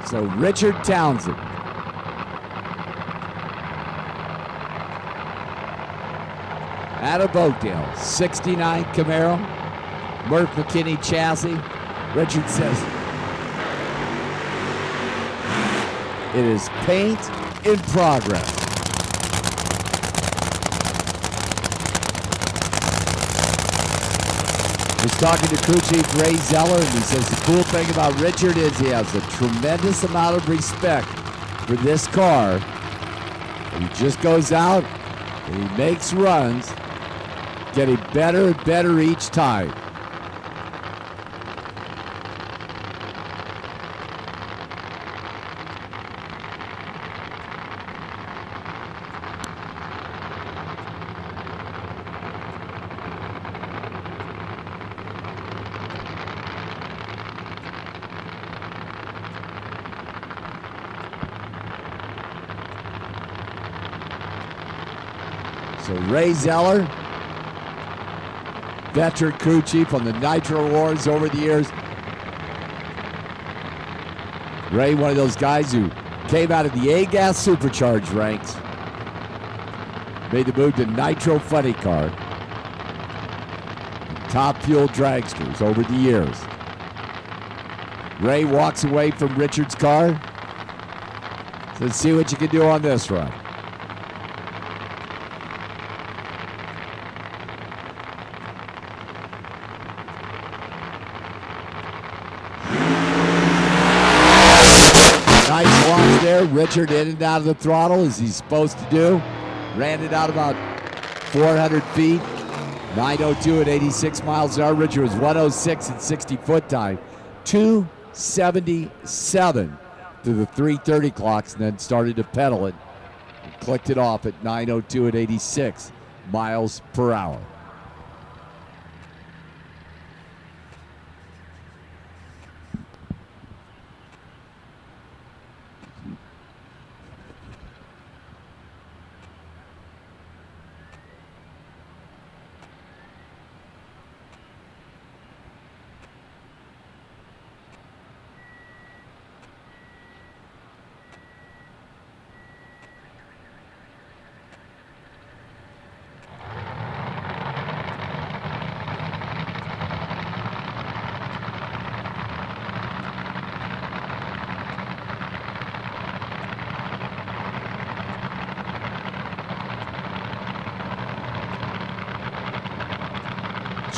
So Richard Townsend. Out of Oakdale, 69 Camaro, Murph McKinney chassis. Richard says it is paint in progress. He's talking to crew chief Ray Zeller, and he says the cool thing about Richard is he has a tremendous amount of respect for this car. And he just goes out and he makes runs, getting better and better each time. So Ray Zeller, veteran crew chief on the Nitro Wars over the years. Ray, one of those guys who came out of the A-Gas Supercharged ranks, made the move to Nitro Funny Car, top fuel dragsters over the years. Ray walks away from Richard's car. Let's see what you can do on this run. Nice launch there. Richard in and out of the throttle as he's supposed to do. Ran it out about 400 feet. 902 at 86 miles an hour. Richard was 106 at 60 foot time. 277 through the 330 clocks, and then started to pedal it and clicked it off at 902 at 86 miles per hour.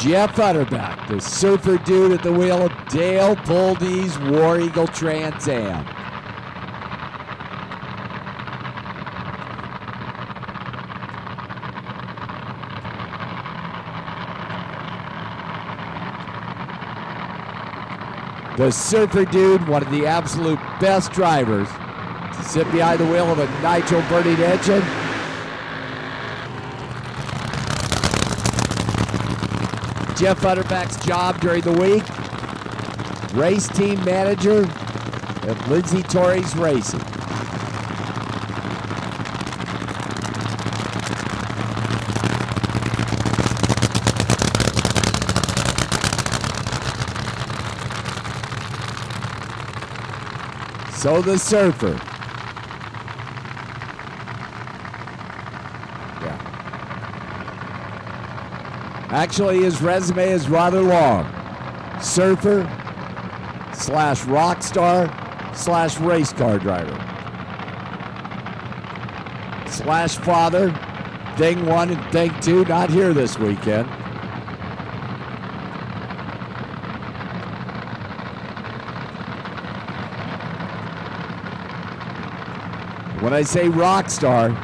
Jeff Utterback, the surfer dude at the wheel of Dale Poldy's War Eagle Trans Am. The surfer dude, one of the absolute best drivers to sit behind the wheel of a nitro burning engine. Jeff Utterback's job during the week, race team manager at Lindsay Torres Racing. So the surfer. Actually, his resume is rather long. Surfer / rock star / race car driver / father. Thing 1 and thing 2 not here this weekend. When I say rock star,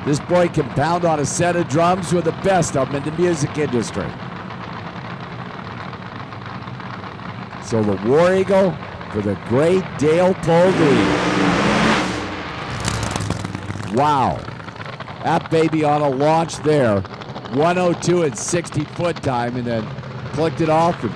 this boy can pound on a set of drums with the best of them in the music industry. So the War Eagle for the great Dale Poldy. Wow. That baby on a launch there. 102 at 60 foot time, and then clicked it off. And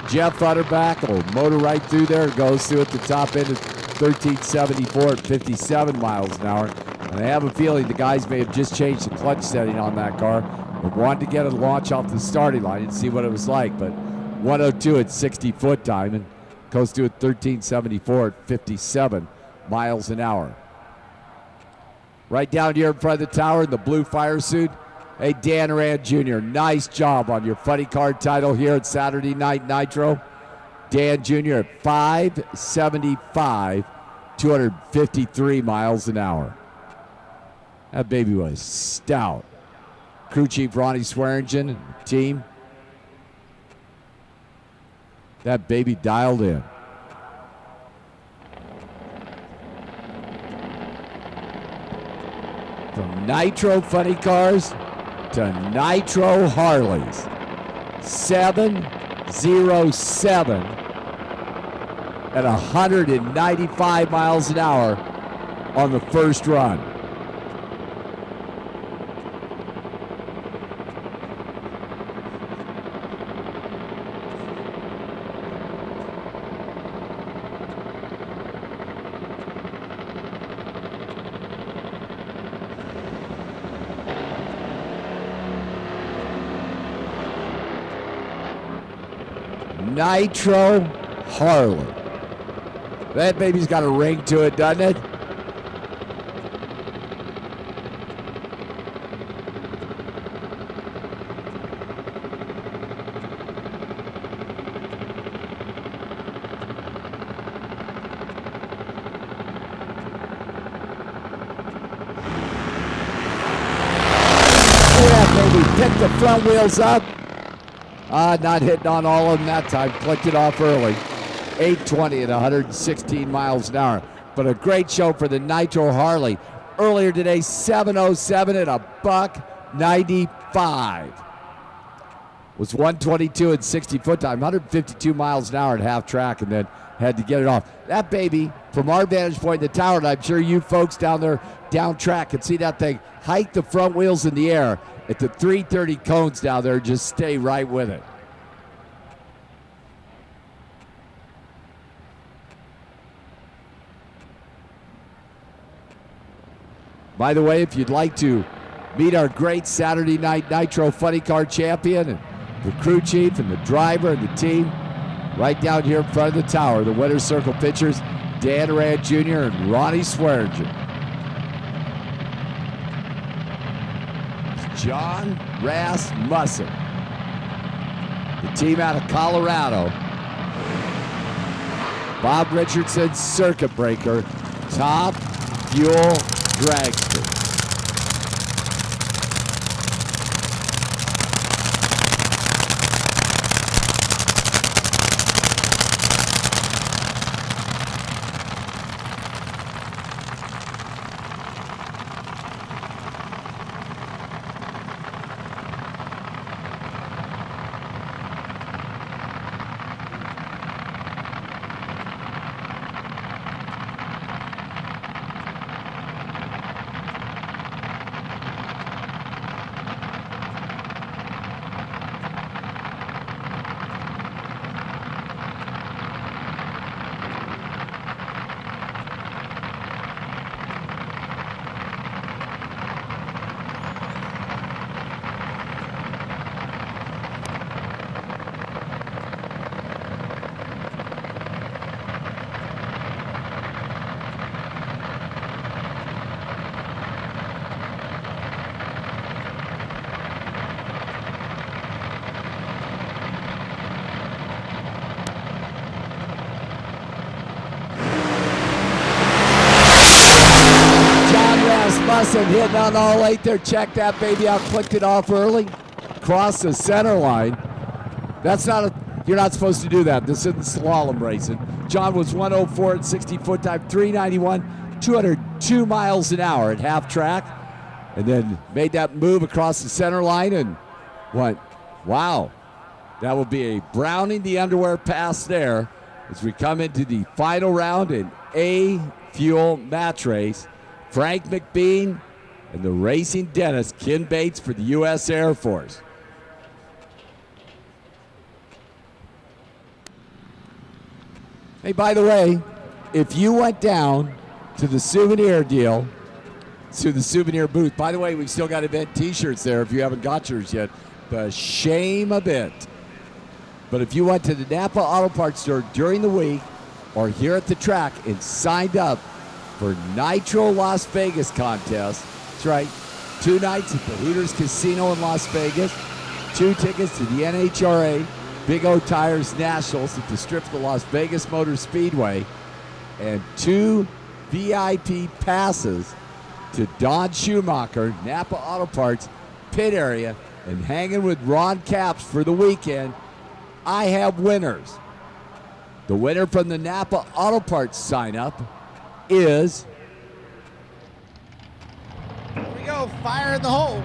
Jeff Utterback will motor right through there. Goes through at the top end of 1374 at 57 miles an hour. And I have a feeling the guys may have just changed the clutch setting on that car, but wanted to get a launch off the starting line and see what it was like. But 102 at 60 foot time, and Coast to it 13.74 at 57 miles an hour. Right down here in front of the tower in the blue fire suit. Hey, Dan Rand Jr., nice job on your funny card title here at Saturday Night Nitro. Dan Jr. at 575, 253 miles an hour. That baby was stout. Crew Chief Ronnie Swearingen and team. That baby dialed in. From Nitro Funny Cars to Nitro Harleys. 707 at 195 miles an hour on the first run. Nitro Harley. That baby's got a ring to it, doesn't it? Yeah, baby, pick the front wheels up. Not hitting on all of them that time. Clicked it off early. 820 at 116 miles an hour. But a great show for the Nitro Harley. Earlier today, 707 at $1.95. Was 122 and 60 foot time. 152 miles an hour at half track, and then had to get it off. That baby, from our vantage point in the tower, and I'm sure you folks down there, down track, can see that thing hike the front wheels in the air at the 330 cones down there. Just stay right with it. By the way, if you'd like to meet our great Saturday Night Nitro Funny Car champion and the crew chief and the driver and the team, right down here in front of the tower, the winner's circle pitchers, Dan Rand Jr. and Ronnie Swearingen. John Rasmussen, the team out of Colorado. Bob Richardson, circuit breaker, Top Fuel Dragster. Hitting on all 8 there. Check that baby out. Clicked it off early. Crossed the center line. That's not a, you're not supposed to do that. This isn't slalom racing. John was 104 at 60 foot time, 391, 202 miles an hour at half track. And then made that move across the center line and went, wow. That will be a Browning the underwear pass there as we come into the final round in A Fuel match race. Frank McBean and the racing dentist, Ken Bates, for the U.S. Air Force. Hey, by the way, if you went down to the souvenir deal, to the souvenir booth, by the way, we've still got event t-shirts there if you haven't got yours yet. The shame a bit. But if you went to the Napa Auto Parts store during the week or here at the track and signed up for Nitro Las Vegas contest, that's right, 2 nights at the Hooters Casino in Las Vegas, 2 tickets to the NHRA Big O Tires Nationals at the Strip of the Las Vegas Motor Speedway, and 2 VIP passes to Don Schumacher, Napa Auto Parts pit area, and hanging with Ron Capps for the weekend, I have winners. The winner from the Napa Auto Parts sign-up is... Here we go, fire in the hole.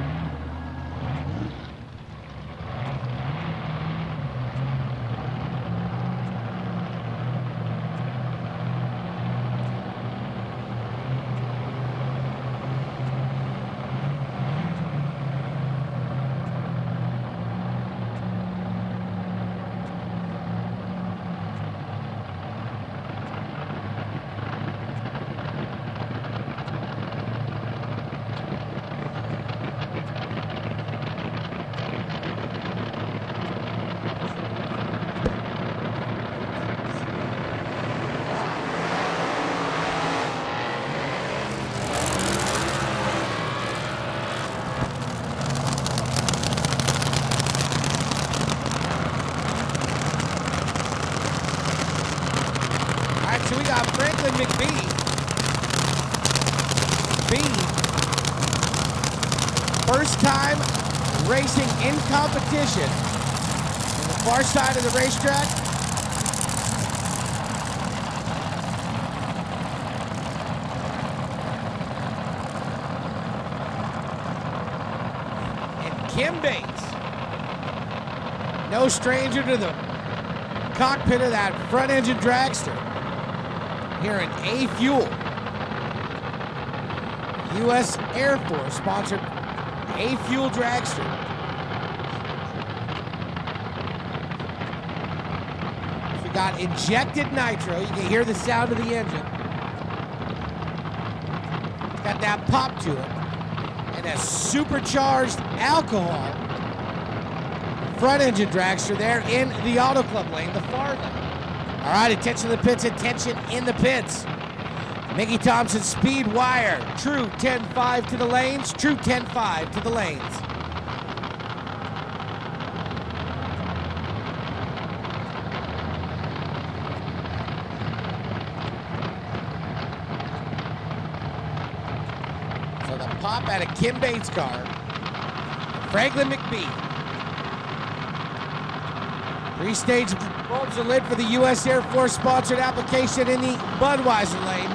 So we got Franklin McBee. First time racing in competition on the far side of the racetrack. And Kim Bates, no stranger to the cockpit of that front engine dragster. Here in A Fuel. U.S. Air Force sponsored A Fuel Dragster. So we got injected nitro. You can hear the sound of the engine. It's got that pop to it. And a supercharged alcohol front engine dragster there in the Auto Club lane, the far lane. All right, attention to the pits, attention in the pits. Mickey Thompson speed wire, true 10-5 to the lanes, true 10-5 to the lanes. So the pop out of Kim Bates' car, Franklin McBee. Three-stage bulbs are lit for the U.S. Air Force sponsored application in the Budweiser lane.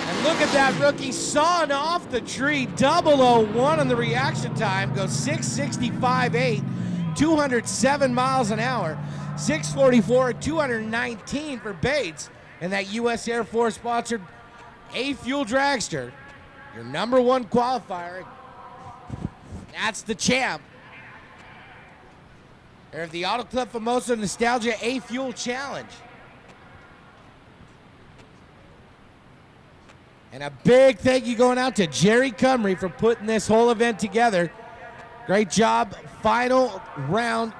And look at that rookie sawing off the tree. 001 on the reaction time. Goes 665.8, 207 miles an hour. 644 at 219 for Bates. And that U.S. Air Force sponsored A Fuel Dragster. Your #1 qualifier. That's the champ. Or the Auto Club Famoso Nostalgia A Fuel Challenge. And a big thank you going out to Jerry Cumry for putting this whole event together. Great job. Final round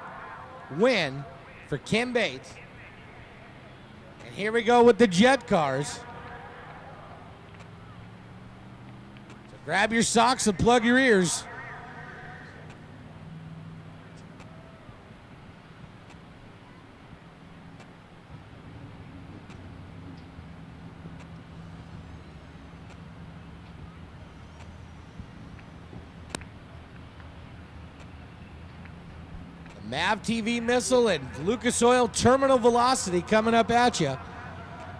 win for Kim Bates. And here we go with the jet cars. Grab your socks and plug your ears. The MAV TV missile and Lucas Oil terminal velocity coming up at you.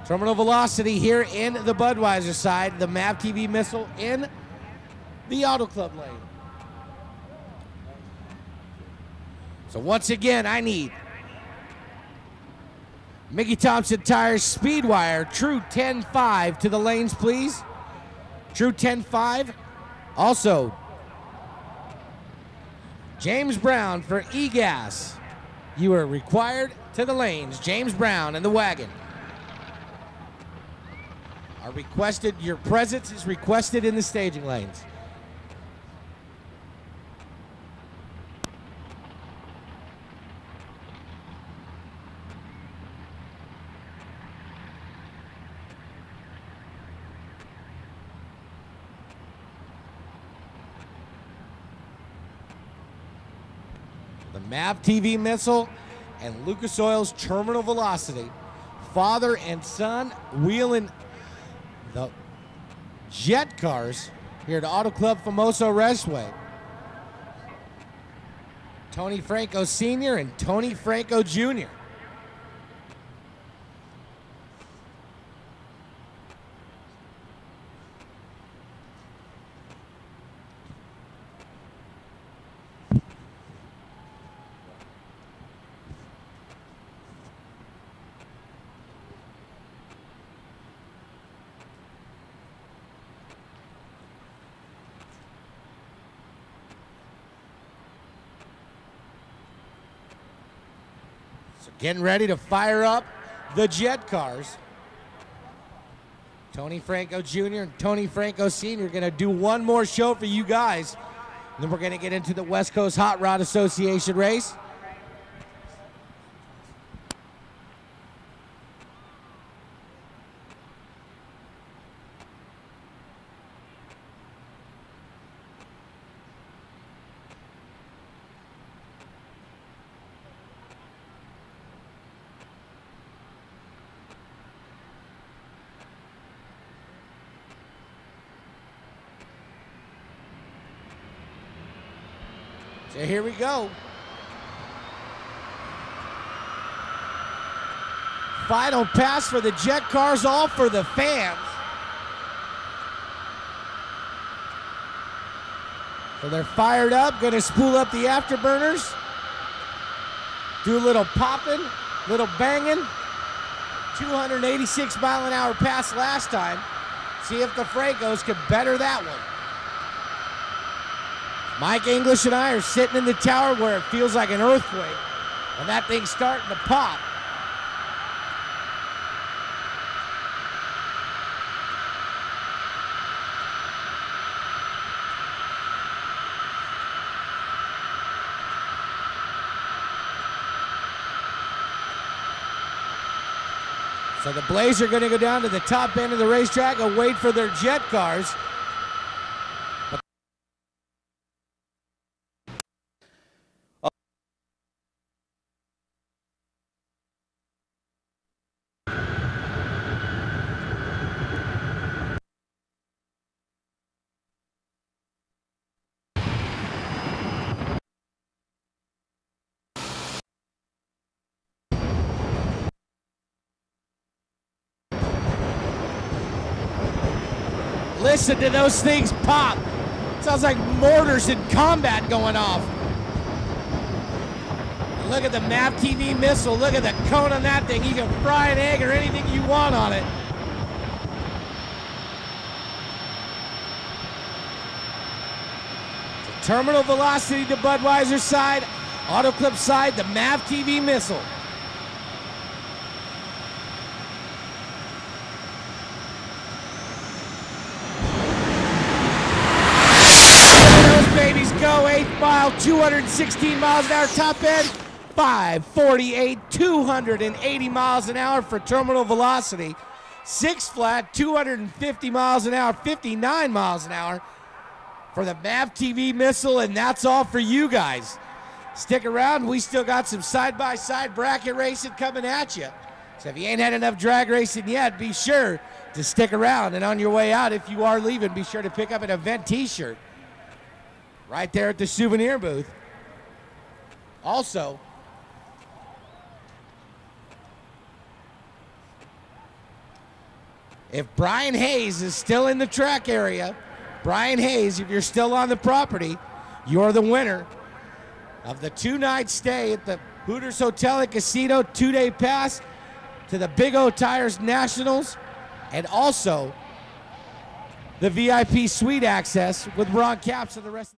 Terminal velocity here in the Budweiser side. The MAV TV missile in the Auto Club lane. So once again, I need Mickey Thompson Tires speed wire, true 10-5 to the lanes, please. True 10-5. Also, James Brown for E-Gas. You are required to the lanes. James Brown in the wagon. Your presence is requested in the staging lanes. The MAV TV missile and Lucas Oil's terminal velocity. Father and son wheeling the jet cars here at Auto Club Famoso Raceway. Tony Franco Sr. and Tony Franco Jr. So getting ready to fire up the jet cars. Tony Franco Jr. and Tony Franco Sr. are going to do one more show for you guys. And then we're going to get into the West Coast Hot Rod Association race. So here we go. Final pass for the jet cars, all for the fans. So they're fired up, gonna spool up the afterburners. Do a little popping, little banging. 286 mile an hour pass last time. See if the Francos can better that one. Mike English and I are sitting in the tower where it feels like an earthquake, and that thing's starting to pop. So the Blaze are going to go down to the top end of the racetrack and wait for their jet cars. Listen to those things pop. Sounds like mortars in combat going off. Look at the MAP TV missile. Look at the cone on that thing. You can fry an egg or anything you want on it. So terminal velocity to Budweiser side, Auto Clip side, the MAP TV missile. Babies go, 8th mile, 216 miles an hour, top end, 548, 280 miles an hour for terminal velocity. 6 flat, 250 miles an hour, 59 miles an hour for the MAV TV missile, and that's all for you guys. Stick around, we still got some side-by-side bracket racing coming at you. So if you ain't had enough drag racing yet, be sure to stick around, and on your way out, if you are leaving, be sure to pick up an event t-shirt right there at the souvenir booth. Also, if Brian Hayes is still in the track area, Brian Hayes, if you're still on the property, you're the winner of the 2-night stay at the Hooters Hotel and Casino, 2-day pass to the Big O Tires Nationals, and also the VIP suite access with Ron Capps and the rest of